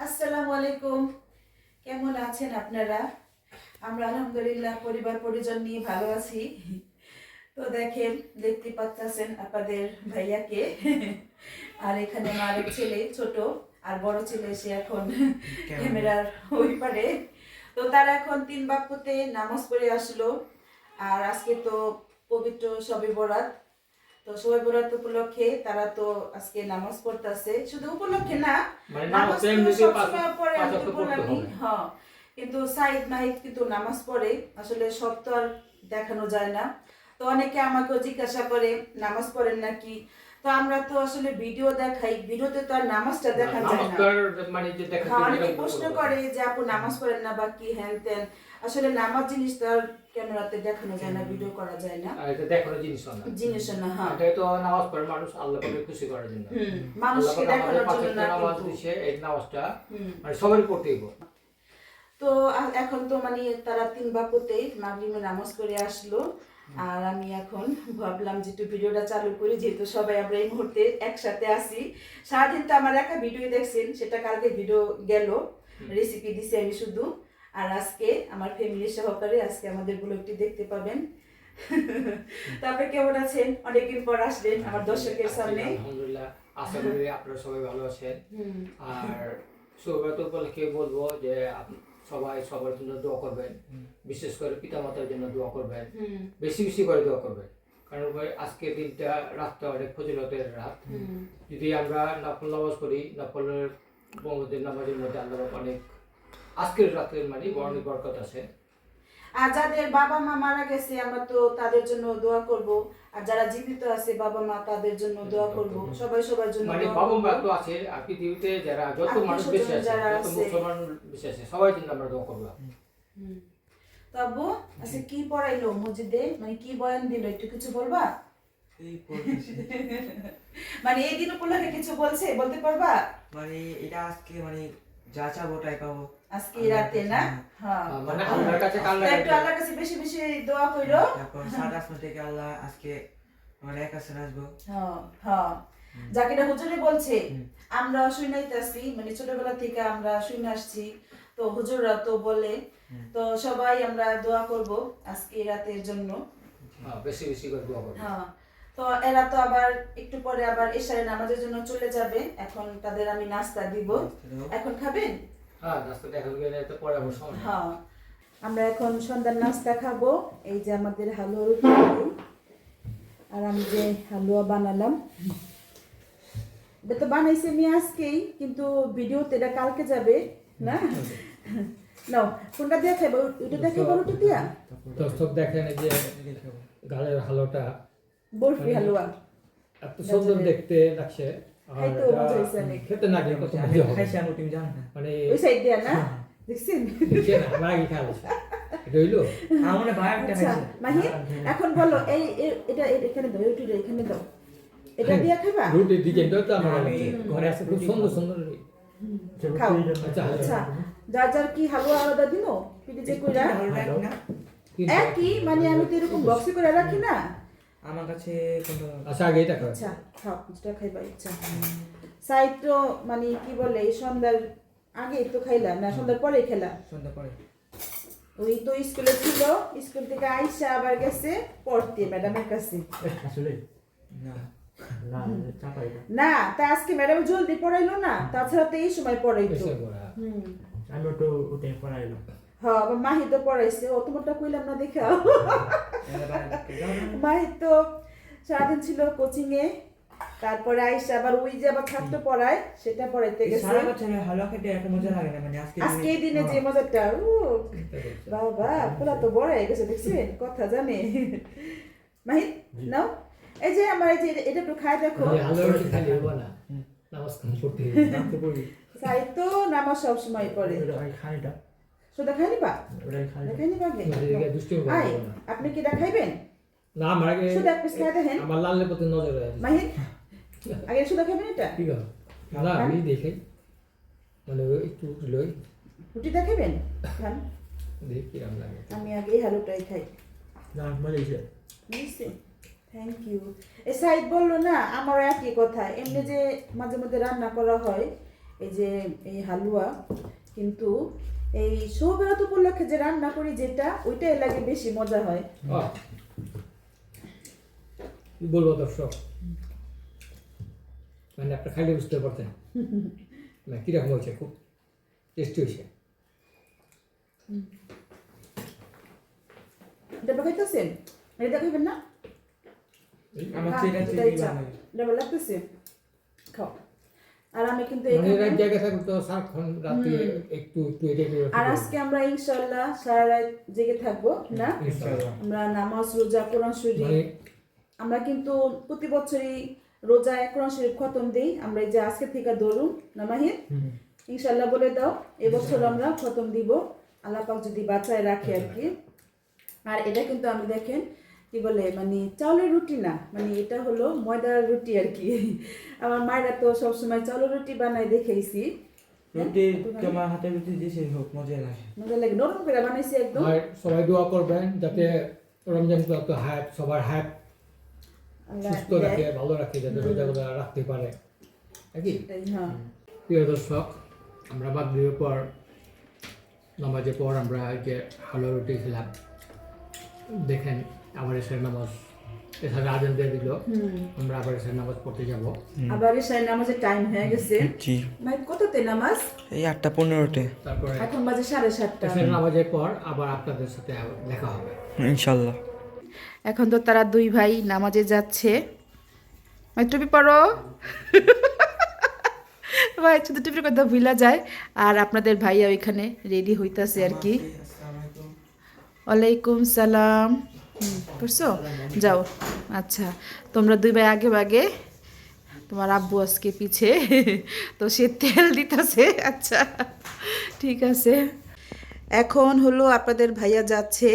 আসসালামু আলাইকুম। কেমন আছেন আপনারা? আমরা আলহামদুলিল্লাহ পরিবার পরিজন নিয়ে ভালো আছি। তো দেখতে পাচ্ছেন আপনাদের ভাইয়াকে। আর এখানে আমার ছেলে ছোট আর বড় ছেলে সে এখন ক্যামেরার ওই পারে। তো তারা এখন 3 ওয়াক্তে নামাজ পড়ে আসলো। আর আজকে তো পবিত্র শবে বরাত। তো শবে বরাত উপলক্ষে তারা তো আজকে নামাজ পড়তেছে, শুধু উপলক্ষে না, নামাজ তো সবসময় পড়ে, আমি তো বললামই। হ্যাঁ, কিন্তু সাইদ নাহিদ কিন্তু নামাজ পড়ে, আসলে সব তো আর দেখানো যায় না। তো অনেকে আমাকেও জিজ্ঞাসা করে নামাজ পড়েন নাকি। তো আমরা তো আসলে ভিডিও দেখাই, ভিডিওতে তো আর নামাজটা দেখা যায় না। অনেকে প্রশ্ন করে যে আপু নামাজ পড়েন না বা কি হ্যান ত্যান। আসলে নামাজ জিনিসটা ক্যামেরাতে দেখানো যায় না, ভিডিও করা যায় না। আর এটা দেখানোর জিনিস না। হ্যাঁ, এটা তো নামাজ পড়ে মানুষ আল্লাহকে খুশি করার জন্য। মানুষকে দেখানোর জন্য না, নামাজ দিছে, এই নামাজটা মানে সবারই পড়তে হবে। তো এখন তো মানে তারা 3 ওয়াক্তে মাগরিবের নামাজ পড়ে আসলো। আর আমি এখন ভাবলাম যে একটু ভিডিওটা চালু করি, যেহেতু সবাই আমরা এই মুহূর্তে একসাথে আছি। সারাদিন তো আমার একটা ভিডিও দেখছেন, সেটা কালকে ভিডিও গেল, রেসিপি দিছি আমি শুধু। আর আজকে আমার ফ্যামিলি সহকারে আজকে আমাদের ব্লগটি দেখতে পাবেন। তারপরে কেমন আছেন? অনেকদিন পর আসলেন আমার দর্শকের সামনে। আলহামদুলিল্লাহ, আশা করি আপনারা সবাই ভালো আছেন। আর শুভরাত উপলক্ষে বলবো যে সবাই সবার জন্য দোয়া করবেন, বিশেষ করে পিতামাতার জন্য দোয়া করবেন, বেশি বেশি করে দোয়া করবেন। কারণ আজকের দিনটা রাতটা অনেক ফজিলতের রাত। যদি আমরা নফল নামাজ পড়ি, নফলের নামাজের মধ্যে আল্লাহ অনেক আজকের রাতের মানে অনেক বরকত আছে। আর যাদের বাবা মা মারা গেছে আমরা তো তাদের জন্য দোয়া করব, আর যারা জীবিত আছে বাবা মা তাদের জন্য দোয়া করব, সবাই সবার জন্য মানে বাবা মা তো আছে, আর পৃথিবীতে যারা যত মানুষ বেঁচে আছে, যত মুসলমান বেঁচে আছে, সবার জন্য আমরা দোয়া করব। তো আব্বু আচ্ছা কি পড়াইলো মসজিদে, মানে কি বয়ান দিল, একটু কিছু বলবা? মানে এই দিন উপলক্ষে কিছু বলতে পারবা? মানে এটা আজকে মানে যা চাবো তাই পাবো আজকে রাতে না? হ্যাঁ, মানে আল্লাহর কাছে একটু আল্লাহর কাছে বেশি বেশি দোয়া কইরো। তারপর সাত আসমান থেকে আল্লাহ আজকে মানে এক কাছে আসবো। হ্যাঁ হ্যাঁ, যাকে না হুজুরে বলছে, আমরা শুনাইতেছি, মানে ছোটবেলা থেকে আমরা শুনে আসছি, তো হুজুররা তো বলে, তো সবাই আমরা দোয়া করব আজকে রাতের জন্য। বেশি বেশি করে দোয়া করব। হ্যাঁ, তো এরা তো আবার একটু পরে আবার এশারের নামাজের জন্য চলে যাবে, এখন তাদের আমি নাস্তা দিব। এখন খাবেন? হ্যাঁ, নাস্তা দেখা গেলে তো পরে আবার সময়। হ্যাঁ, আমরা এখন সন্ধ্যার নাস্তা খাবো। এই যে আমাদের হালুয়া রুটি, আর আমি যে হালুয়া বানালাম, এটা তো বানাইছি আমি আজকেই, কিন্তু ভিডিওতে এটা কালকে যাবে না। নাও কোনটা দিয়ে খাইবো, ওইটা দিয়ে খাইবো, রুটি দিয়া? দর্শক দেখেন এই যে গালের হালুয়াটা, বরফি হালুয়া এত সুন্দর দেখতে লাগছে। আর খাইতে মজা হইছে অনেক। খেতে না গেলে কত মজা হবে। খাইছি আমি, তুমি জানো না মানে ওই সাইড দিয়া না, দেখছেন? দেখছেন আমার আগে খাওয়া হয়েছে। এটা হইলো আমার ভাই একটা আচ্ছা খাইছে। মাহি, এখন বলো এই এটা এখানে দাও, রুটিটা এখানে দাও, এটা দিয়ে খাইবা? রুটির ডিজাইনটা তো আমার আমি ঘরে আছে, খুব সুন্দর সুন্দর। খাও। আচ্ছা আচ্ছা, যার যার কি হালুয়া আলাদা দিনো পিঠে যে কইরা একই, মানে আমি তো এরকম বক্সে করে রাখি না। আমার কাছে কোনটা? আচ্ছা আগে এটা খাও। আচ্ছা খাও, যেটা খাইবা ইচ্ছা। সাইড তো মানে কি বলে, এই সন্ধ্যার আগে তো খাইলাম না, সন্ধ্যার পরে খেলা। সন্ধ্যা পরে ওই তো স্কুলে ছিল, স্কুল থেকে আইসা আবার গেছে পড়তে ম্যাডামের কাছে। আসলে না না, তা আজকে ম্যাডাম জলদি পড়াইলো না, তাছাড়া তো এই সময় পড়াইতো। আমি তো ওটাই পড়াইলাম। হ্যাঁ, আবার মাহি তো পড়াইছে, ও তোমারটা কইলাম না দেখা। মাহি তো সারাদিন ছিল কোচিং এ, তারপরে আইসা আবার ওই যে আবার ছাত্র পড়ায় সেটা পড়াইতে গেছে। সারা বছর হালুয়া খেতে এত মজা লাগে না, মানে আজকে এই দিনে যে মজাটা, বাবা পোলা তো বড় হয়ে গেছে, দেখছেন কথা জানে। মাহি নাও, এই যে আমার এই যে এটা একটু খাই দেখো। আলোর খালি হবো না, নামাজ কাম করতে হবে। সাই তো নামাজ সব সময় পড়ে। খানিটা সোদা খাই নিবা? ওটাই খাই। খাই নিবা আগে? এদিকে দুষ্টু করবো আই, না। আপনি কি দেখাইবেন? না আমার আগে সোদা এক পিস খাই দেখেন। আমার লালের প্রতি নজর আছে। মাহিন আগে সোদা খাবেন এটা? ঠিক আছে, না আমি দেখি মানে একটু লই রুটি দেখাবেন? খান, দেখি কিরম লাগে। আমি আগে হালুটাই খাই। না বলেছে বুঝছি, থ্যাংক ইউ। এই সাইদ বললো না, আমারও একই কথা, এমনি যে মাঝে মধ্যে রান্না করা হয়, এই যে এই হালুয়া, কিন্তু এই সৌভাগ্য উপলক্ষে যে রান্না করি যেটা, ওইটাই লাগে বেশি মজা হয়। কি বলবো দর্শক, মানে আপনার খাইলে বুঝতে পারতেন মানে কিরকম হয়েছে, খুব টেস্টি হয়েছে। এটা খাইতেছেন, এটা খাইবেন না? আমার হ্যাঁ, তো এটা এটাই থেকেই চা। বানাই। এটা ভালো লাগতেছে, খাও। আর আমি কিন্তু মানে এখানে, রাত জায়গা থাকবে তো সারাক্ষণ রাতে একটু একটু এটা আর আজকে আমরা ইনশাআল্লাহ সারা রাত জেগে থাকবো না, ইনশাআল্লাহ। আমরা নামাজ রোজা কোরআন শরীফ, মানে আমরা কিন্তু প্রতি বছরই রোজায় কোরআন শরীফ খতম দিই। আমরা এই যে আজকে থেকে ধরুন না মাহির, ইনশাআল্লাহ বলে দাও, এবছর আমরা খতম দিব, আল্লাহ পাক যদি বাঁচায় রাখে আর কি। আর এটা কিন্তু আমি দেখেন কি বলে, মানে চাউলের রুটি না, মানে এটা হলো ময়দার রুটি আর কি। আমার মায়েরা তো সবসময় চাউলের রুটি বানায় দেখেছি, রুটি তোমার হাতে রুটি দিয়েছে হোক মজা লাগে। মজা লাগে, নরম করে বানাইছি একদম। আর সবাই দোয়া করবেন যাতে রমজান তো হায়াত, সবার হায়াত আল্লাহ সুস্থ রাখে, ভালো রাখে, যাতে রোজাগুলো রাখতে পারে নাকি। এটাই, হ্যাঁ। প্রিয় দর্শক, আমরা মাগরিবের পর, নামাজের পর আমরা এই যে হালুয়া রুটি খেলাম। দেখেন আবার এসে নামাজ, এছাড়া আজান দিয়ে দিল, আমরা আবার এসে নামাজ পড়তে যাব। আবার এশার নামাজের টাইম হয়ে গেছে। জি ভাই কততে নামাজ? এই 8:15-তে তারপরে এখন বাজে 7:30। এসের নামাজের পর আবার আপনাদের সাথে দেখা হবে ইনশাআল্লাহ। এখন তো তারা দুই ভাই নামাজে যাচ্ছে। ভাই টুপি পরো। ভাই শুধু টুপির কথা ভুলা যায়। আর আপনাদের ভাইয়া ওইখানে রেডি হইতাছে আর কি। ওয়ালাইকুম সালাম। পড়ছো? যাও। আচ্ছা, তোমরা দুই ভাই আগে ভাগে, তোমার আব্বু আজকে পিছে, তো সে তেল দিতেছে। আচ্ছা ঠিক আছে। এখন হলো আপনাদের ভাইয়া যাচ্ছে,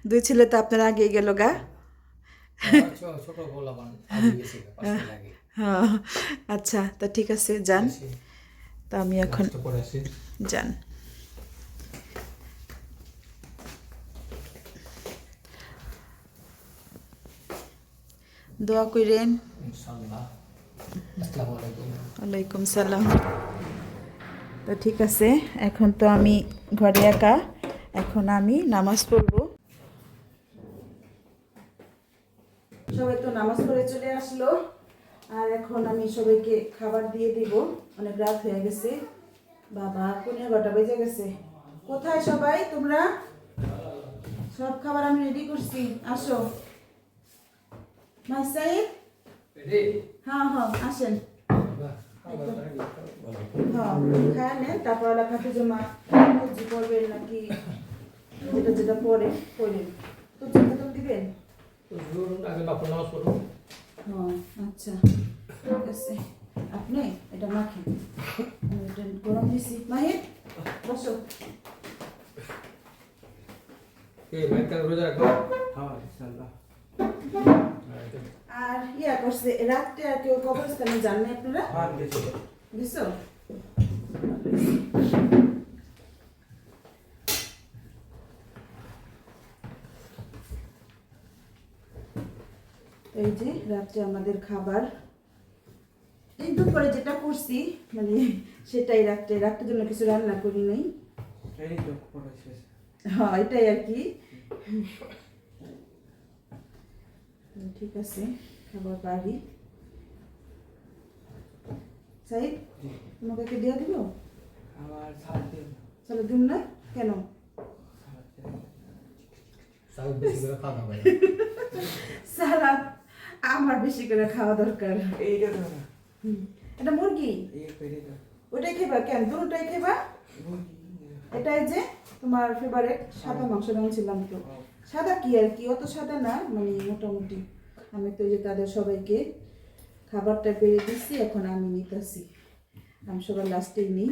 দুই ছেলে তো আপনার আগে গেল গা। ছোট বললাম আগে গেছি, পাঁচটা লাগে। হ্যাঁ, আচ্ছা তা ঠিক আছে, যান। তা আমি এখন নাস্তা করে আসি। যান। দোয়া করেন। ইনশাআল্লাহ। আসসালামু আলাইকুম। ওয়ালাইকুম সালাম। তো ঠিক আছে, এখন তো আমি ঘরে একা, এখন আমি নামাজ পড়বো। সবাই তো নামাজ পড়ে চলে আসলো, আর এখন আমি সবাইকে খাবার দিয়ে দিব। অনেক রাত হয়ে গেছে, বাবা 11:30 বেজে গেছে। কোথায় সবাই তোমরা? সব খাবার আমি রেডি করছি, আসো। মাসাইদ, হ্যাঁ হ্যাঁ আসেন। হ্যাঁ খায় নেন, তারপর খাতে জমা সবজি করবেন নাকি যেটা যেটা পরে করেন। তো চিন্তা দিবেন। আগে বাপর নামাজ পড়ো। হ্যাঁ আচ্ছা ঠিক আছে, আপনি এটা মাখেন, আমি এটা গরম দিছি। মাহির বসো। এই ভাইটা রোজা রাখো। হ্যাঁ ইনশাআল্লাহ। আর ইয়া করছে রাত্রে, আর কেউ কবরস্থানে যান না আপনারা? হ্যাঁ গেছি। বুঝছো? এই যে রাত্রে আমাদের খাবার, এই দুপুরে যেটা করছি মানে সেটাই রাত্রের জন্য কিছু রান্না করি নাই। এই তো পড়া শেষ। হ্যাঁ এটাই আর কি। ঠিক আছে, খাবার বাড়ি। সাইদ, তোমাকে কি দিয়ে দিব? আমার সাথ দিন। চলো দিন না কেন? সাউথ বেশি করে খাওয়া হবে। সালাদ আমার বেশি করে খাওয়া দরকার। এইটা তো না। এটা মুরগি, এই পেড়ে দাও। ওটাই খেবা কেন? দুটোটাই খেবা? এটাই যে তোমার ফেভারিট সাদা মাংস রাঁধছিলাম তো। সাদা কি আর কি, অত সাদা না, মানে মোটামুটি। আমি তো যে তাদের সবাইকে খাবারটা বেড়ে দিচ্ছি, এখন আমি নিতেছি। আমি সবার লাস্টেই নিই।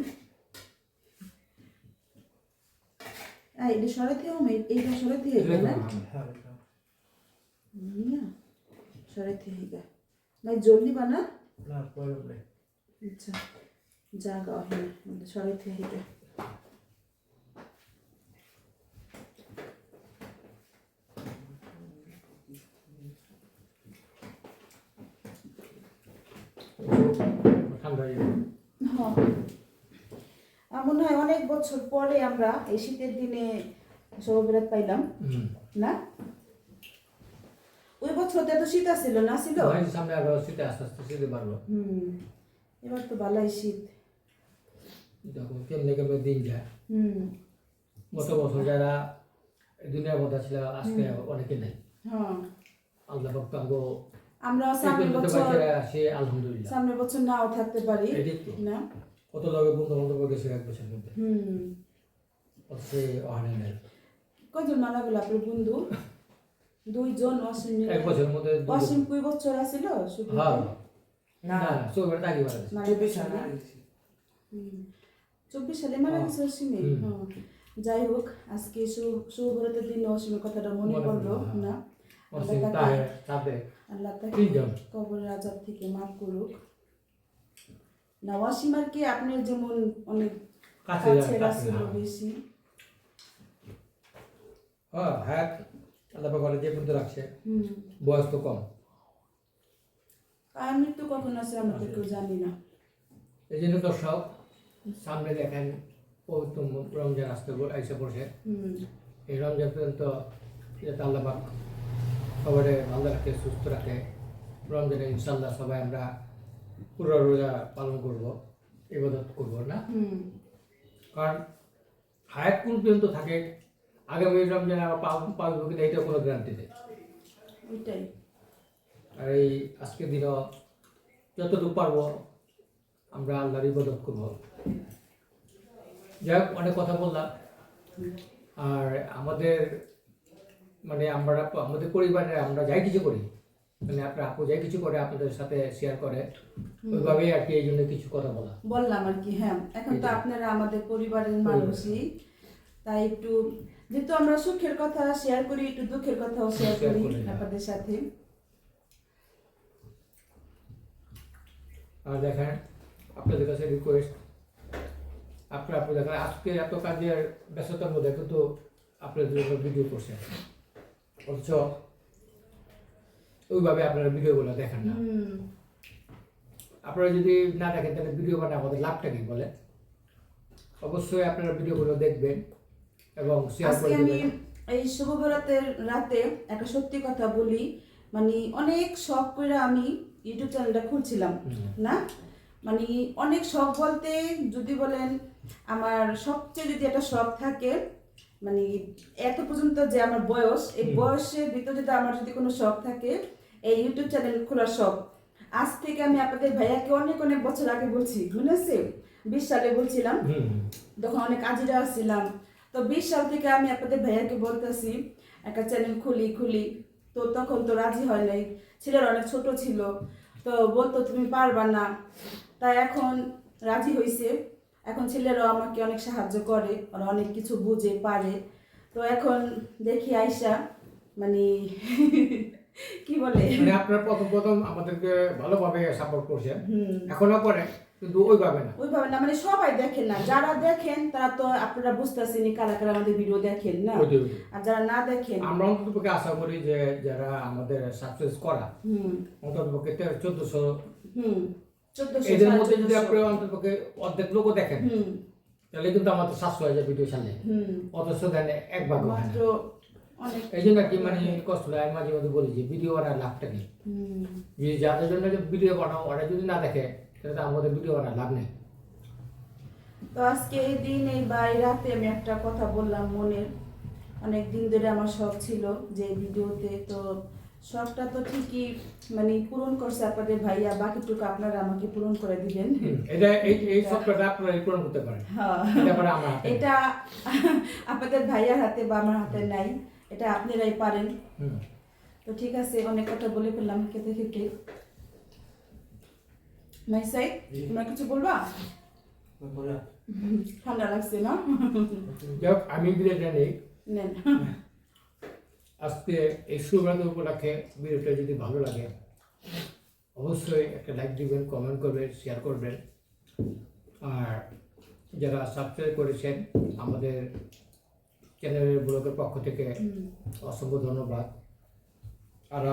এটা সরাতে হবে, এইটা সরাতে হবে না? নিয়া সরাতে হবে ভাই, জলদি বানা। না পড়বে। আচ্ছা জাগা হয় সরাতে হবে। ঠান্ডা হয়ে হ্যাঁ মনে হয় অনেক বছর পরে আমরা এই শীতের দিনে শবে বরাত পাইলাম না। ওই বছর তো এত শীত আসছিল না ছিল। সামনে আরো শীতে আস্তে আস্তে শীতে বাড়বো। এবার তো ভালোই শীত। দেখো কেমনে কেমনে দিন যায়। গত বছর যারা দুনিয়ার মধ্যে ছিল আজকে অনেকে নেই। হ্যাঁ আল্লাহ ভক্ত আঙ্গো আমরা সামনের বছর আসে আলহামদুলিল্লাহ। সামনের বছর নাও থাকতে পারি না। কত লগে বন্ধু বান্ধব গেছে এক বছর মধ্যে। হচ্ছে অহানে নেই। কয়জন মারা গেল আপনার বন্ধু? 2 জন। অসীম এক বছরের মধ্যে অসীম কয় বছর আছিল? হ্যাঁ না না চোখের দাগি মারা গেছে। 24 সালে মারা গেছে। 24 সালে মারা গেছে অসীমে। যাই হোক আজকে শুভ বরাতের দিন অসীমের কথাটা মনে পড়লো না। অসীম তাহে তাবে আল্লাহ তাকে কবরের আযাব থেকে মাফ করুক। না অসীম আর কি আপনার যেমন অনেক কাছের ছিল বেশি। হ্যাঁ আল্লাহ ঘরে যে পর্যন্ত রাখছে বয়স তো কম। আর মৃত্যু কখন আছে আমরা তো কেউ জানি না। এই জন্য তো সব সামনে দেখেন পবিত্র রমজান আসতে এসে পড়ছে। এই রমজান পর্যন্ত আল্লাহ পাক সবাই ভালো রাখে সুস্থ রাখে। রমজানে ইনশাল্লাহ সবাই আমরা পুরো রোজা পালন করব, ইবাদত করব না। কারণ হায়াত কোন পর্যন্ত থাকে আগামী রমজানে আমরা পালব কিনা এটা কোনো গ্যারান্টি নেই। ওইটাই। আর এই আজকের দিনও যতটুকু পারবো আমরা আল্লাহর ইবাদত করব। যাই হোক অনেক কথা বললাম। আর আমাদের মানে আমরা আমাদের পরিবারে আমরা যাই কিছু করি মানে আপনার আপু যাই কিছু করে আপনাদের সাথে শেয়ার করে ওইভাবেই আর কি এই জন্য কিছু কথা বললাম আর কি। হ্যাঁ এখন তো আপনারা আমাদের পরিবারের মানুষই, তাই একটু যেহেতু আমরা সুখের কথা শেয়ার করি একটু দুঃখের কথাও শেয়ার করি আপনাদের সাথে। আর দেখেন আপনাদের কাছে রিকোয়েস্ট আপনারা দেখেন আজকে এত কাজের ব্যস্ততার মধ্যে কিন্তু আপনাদের জন্য ভিডিও করছেন অথচ ওইভাবে আপনারা ভিডিওগুলো দেখেন না। আপনারা যদি না দেখেন তাহলে ভিডিও বানায় আমাদের লাভটা কি বলে? অবশ্যই আপনারা ভিডিওগুলো দেখবেন এবং শেয়ার করে দেবেন। এই শুভ বরাতের রাতে একটা সত্যি কথা বলি, মানে অনেক শখ করে আমি ইউটিউব চ্যানেলটা খুলছিলাম না। মানে অনেক শখ বলতে যদি বলেন আমার সবচেয়ে যদি একটা শখ থাকে মানে এত পর্যন্ত যে আমার বয়স এই বয়সের ভিতরে যদি আমার যদি কোনো শখ থাকে এই ইউটিউব চ্যানেল খোলার শখ। আজ থেকে আমি আপনাদের ভাইয়াকে অনেক অনেক বছর আগে বলছি, মনে আছে 20 সালে বলছিলাম, তখন অনেক কাজিরা আসছিলাম। তো 20 সাল থেকে আমি আপনাদের ভাইয়াকে বলতেছি একটা চ্যানেল খুলি। তো তখন তো রাজি হয় নাই, ছেলেরা অনেক ছোট ছিল, তো বলতো তুমি পারবা না। তাই এখন রাজি হয়েছে, এখন ছেলেরাও আমাকে অনেক সাহায্য করে, ওরা অনেক কিছু বুঝে পারে। তো এখন দেখি আয়শা মানে কি বলে মানে আপনারা প্রথম আমাদেরকে ভালোভাবে সাপোর্ট করছেন, এখনো করে কিন্তু ওইভাবে না মানে সবাই দেখেন না, যারা দেখেন তারা তো আপনারা বুঝতেছেন কারা কারা আমাদের ভিডিও দেখেন না, আর যারা না দেখেন আমরা অন্ততপক্ষে আশা করি যে যারা আমাদের সাকসেস করা অন্ততপক্ষে 1400 এদের মধ্যে যদি আপনি অন্ততপক্ষে অর্ধেক লোকও দেখেন তাহলে কিন্তু আমাদের 700 হয়ে যায় ভিডিও সামনে, অথচ দেন এক ভাগ মাত্র অনেক। এই জন্য কি মানে কষ্ট লাগে, আমি মাঝে মাঝে বলি যে ভিডিও বানার লাভটা কি, যে যাদের জন্য ভিডিও বানাও ওরা যদি না দেখে তাহলে আমাদের ভিডিও বানার লাভ নেই। তো আজকে এই দিন এই রাতে আমি একটা কথা বললাম মনের, অনেক দিন ধরে আমার শখ ছিল যে ভিডিওতে, তো শখটা তো ঠিকই মানে পূরণ করছে আপনাদের ভাইয়া, বাকিটুকু আপনারা আমাকে পূরণ করে দিবেন। এটা এই শখটা আপনারা পূরণ করতে পারেন, এটা আপনাদের ভাইয়ার হাতে বা আমার হাতে নাই, এটা আপনারাই পারেন। তো ঠিক আছে, অনেক কথা বলে ফেললাম খেতে খেতে। মাইসাই তোমরা কিছু বলবা? ঠান্ডা লাগছে না? আমি বিদায়টা নেই। নেন। আজকে এই শুভরাত্রি উপলক্ষে ভিডিওটা যদি ভালো লাগে অবশ্যই একটা লাইক দিবেন, কমেন্ট করবেন, শেয়ার করবেন। আর যারা সাবস্ক্রাইব করেছেন আমাদের চ্যানেলের ব্লগের পক্ষ থেকে অসংখ্য ধন্যবাদ। আর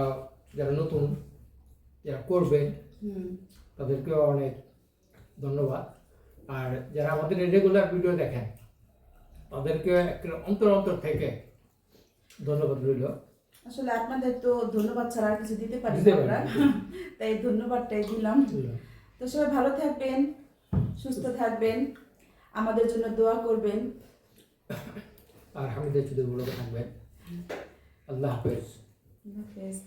যারা নতুন যারা করবেন তাদেরকেও অনেক ধন্যবাদ। আর যারা আমাদের রেগুলার ভিডিও দেখেন তাদেরকে অন্তর অন্তর থেকে ধন্যবাদ রইল। আসলে আপনাদের তো ধন্যবাদ ছাড়া আর কিছু দিতে পারি দিতে না পারি আমরা, না। তাই ধন্যবাদটাই দিলাম। তো সবাই ভালো থাকবেন, সুস্থ থাকবেন, আমাদের জন্য দোয়া করবেন। আর হামিদের শুধু বলে থাকবেন। আল্লাহ হাফেজ। আল্লাহ হাফেজ।